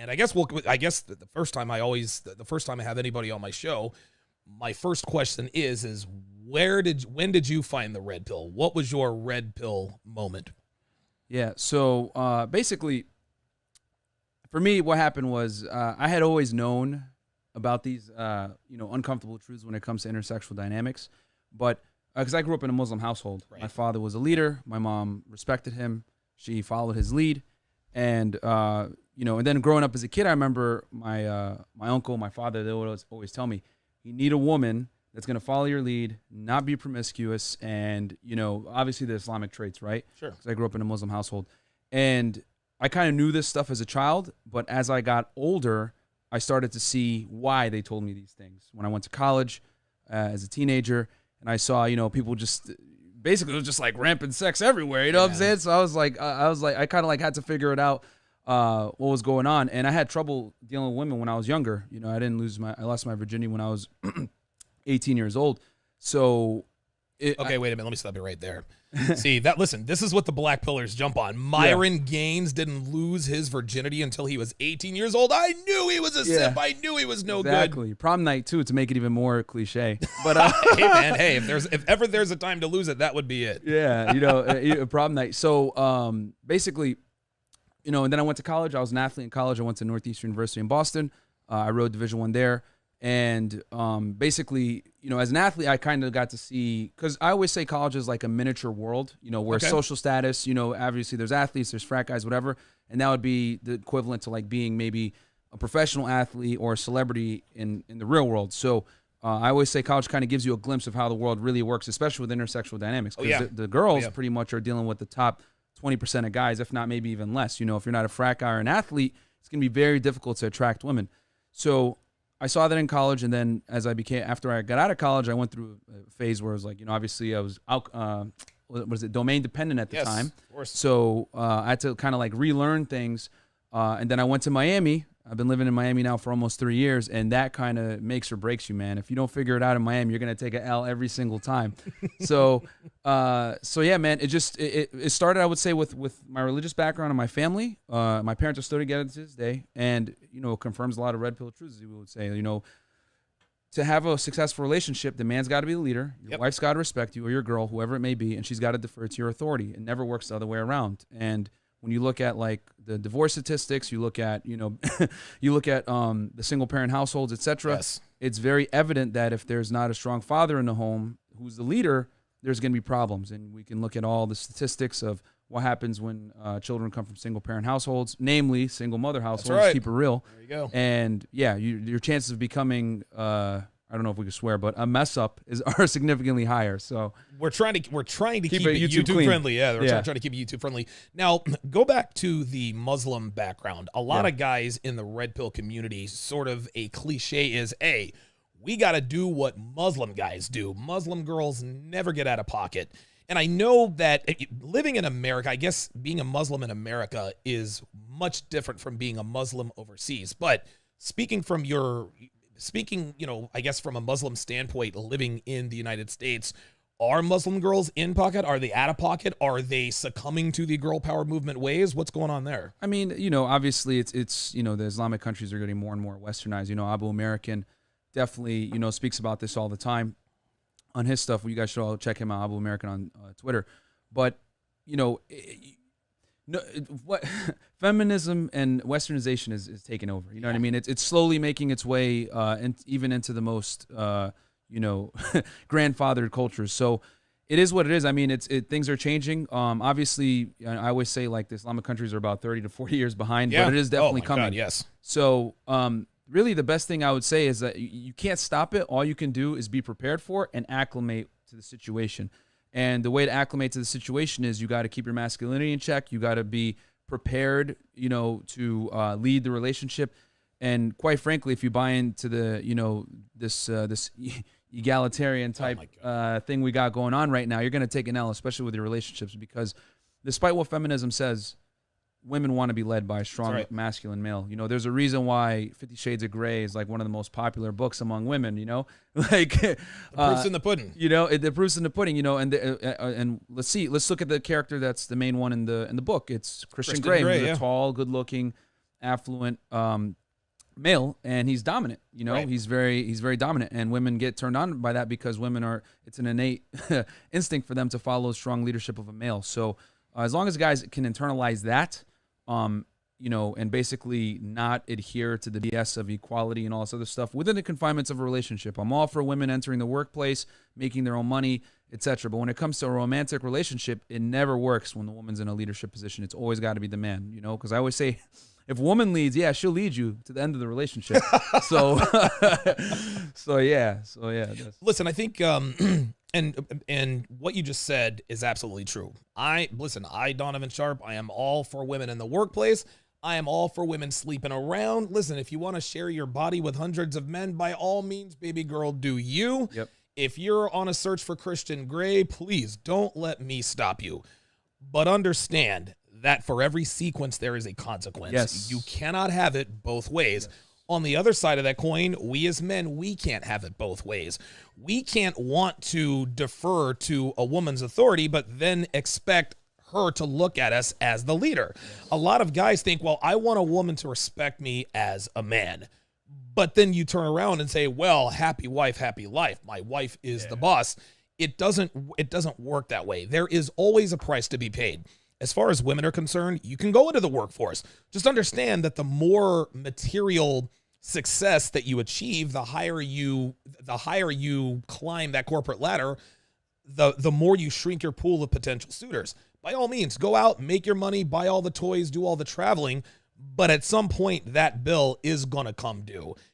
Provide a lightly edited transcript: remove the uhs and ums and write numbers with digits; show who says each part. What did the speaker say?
Speaker 1: And I guess the first time I have anybody on my show, my first question is when did you find the red pill? What was your red pill moment?
Speaker 2: Yeah. So basically, for me, what happened was I had always known about these uncomfortable truths when it comes to intersexual dynamics, but because I grew up in a Muslim household, right. My father was a leader. My mom respected him. She followed his lead, and and then growing up as a kid, I remember my uncle, my father, they would always tell me, you need a woman that's going to follow your lead, not be promiscuous, and obviously the Islamic traits, right?
Speaker 1: Sure.
Speaker 2: Because I grew up in a Muslim household, and I kind of knew this stuff as a child, but as I got older, I started to see why they told me these things. When I went to college as a teenager, and I saw, people just basically it was just like rampant sex everywhere. You know what I'm saying? So I was like, I kind of like had to figure it out what was going on, and I had trouble dealing with women when I was younger. I lost my virginity when I was 18 years old. So,
Speaker 1: wait a minute. Let me stop you right there. See that? Listen, this is what the black pillars jump on. Myron Gaines didn't lose his virginity until he was 18 years old. I knew he was a simp. I knew he was no good.
Speaker 2: Exactly. Prom night too, to make it even more cliche. But
Speaker 1: hey man, if ever there's a time to lose it, that would be it.
Speaker 2: Yeah, prom night. So basically, and then I went to college. I was an athlete in college. I went to Northeastern University in Boston. I rode Division I there. And basically, as an athlete, I kind of got to see, because I always say college is like a miniature world, where social status, obviously there's athletes, there's frat guys, whatever. And that would be the equivalent to like being maybe a professional athlete or a celebrity in the real world. So I always say college kind of gives you a glimpse of how the world really works, especially with intersexual dynamics. Because the girls pretty much are dealing with the top 20% of guys, if not maybe even less. If you're not a frat guy or an athlete, it's going to be very difficult to attract women. So I saw that in college, and then after I got out of college, I went through a phase where it was like, obviously I was domain dependent at the time.
Speaker 1: Of course.
Speaker 2: So I had to kind of like relearn things, and then I went to Miami. I've been living in Miami now for almost 3 years, and that kind of makes or breaks you, man. If you don't figure it out in Miami, you're gonna take an L every single time. So yeah, man. It started, I would say, with my religious background and my family. My parents are still together to this day, and it confirms a lot of red pill truths. We would say, to have a successful relationship, the man's got to be the leader. Your wife's got to respect you, or your girl, whoever it may be, and she's got to defer to your authority. It never works the other way around. And when you look at like the divorce statistics, you look at the single parent households, etc.
Speaker 1: Yes.
Speaker 2: It's very evident that if there's not a strong father in the home who's the leader, there's going to be problems. And we can look at all the statistics of what happens when children come from single parent households, namely single mother households.
Speaker 1: That's right.
Speaker 2: Keep it real.
Speaker 1: There you go.
Speaker 2: And yeah, your chances of becoming I don't know if we can swear, but a mess up are significantly higher. So
Speaker 1: we're trying to keep it
Speaker 2: YouTube
Speaker 1: friendly. Yeah, we're trying to keep it YouTube friendly. Now, go back to the Muslim background. A lot of guys in the red pill community, sort of a cliche is, hey, we got to do what Muslim guys do. Muslim girls never get out of pocket. And I know that living in America, I guess being a Muslim in America is much different from being a Muslim overseas. But speaking, I guess from a Muslim standpoint, living in the United States, are Muslim girls in pocket? Are they out of pocket? Are they succumbing to the girl power movement ways? What's going on there?
Speaker 2: I mean, obviously it's the Islamic countries are getting more and more westernized. Abu American definitely, speaks about this all the time on his stuff. You guys should all check him out, Abu American on Twitter. But, what feminism and westernization is taking over. You know what I mean? It's slowly making its way even into the most grandfathered cultures. So it is what it is. I mean, things are changing. Obviously, I always say like the Islamic countries are about 30 to 40 years behind, but it is definitely coming.
Speaker 1: God, yes.
Speaker 2: So really, the best thing I would say is that you can't stop it. All you can do is be prepared for it and acclimate to the situation. And the way to acclimate to the situation is you got to keep your masculinity in check. You got to be prepared, to lead the relationship. And quite frankly, if you buy into the, this egalitarian type thing we got going on right now, you're going to take an L, especially with your relationships, because despite what feminism says, women want to be led by a strong masculine male. There's a reason why 50 Shades of Grey is like one of the most popular books among women, like
Speaker 1: the proof's in the pudding,
Speaker 2: the proof's in the pudding, and let's look at the character that's the main one in the book. It's Christian Grey, who's a tall, good looking, affluent male, and he's dominant. You know,
Speaker 1: Right.
Speaker 2: he's very dominant, and women get turned on by that because women are. It's an innate instinct for them to follow strong leadership of a male. So as long as guys can internalize that, you know, and basically not adhere to the BS of equality and all this other stuff within the confinements of a relationship. I'm all for women entering the workplace, making their own money, etc. But when it comes to a romantic relationship, it never works when the woman's in a leadership position. It's always got to be the man, you know, because I always say, if a woman leads, yeah, she'll lead you to the end of the relationship. So, so yeah.
Speaker 1: Listen, I think, and what you just said is absolutely true. Donovan Sharpe, I am all for women in the workplace. I am all for women sleeping around. Listen, if you want to share your body with hundreds of men, by all means, baby girl, do you.
Speaker 2: Yep.
Speaker 1: If you're on a search for Christian Grey, please don't let me stop you. But understand that for every sequence, there is a consequence.
Speaker 2: Yes.
Speaker 1: You cannot have it both ways. Yes. On the other side of that coin, we as men, we can't have it both ways. We can't want to defer to a woman's authority, but then expect her to look at us as the leader. A lot of guys think, well, I want a woman to respect me as a man. But then you turn around and say, well, happy wife, happy life. My wife is the boss. It doesn't work that way. There is always a price to be paid. As far as women are concerned, you can go into the workforce. Just understand that the more material success that you achieve, the higher you climb that corporate ladder, the more you shrink your pool of potential suitors. By all means, go out, make your money, buy all the toys, do all the traveling, but at some point that bill is going to come due.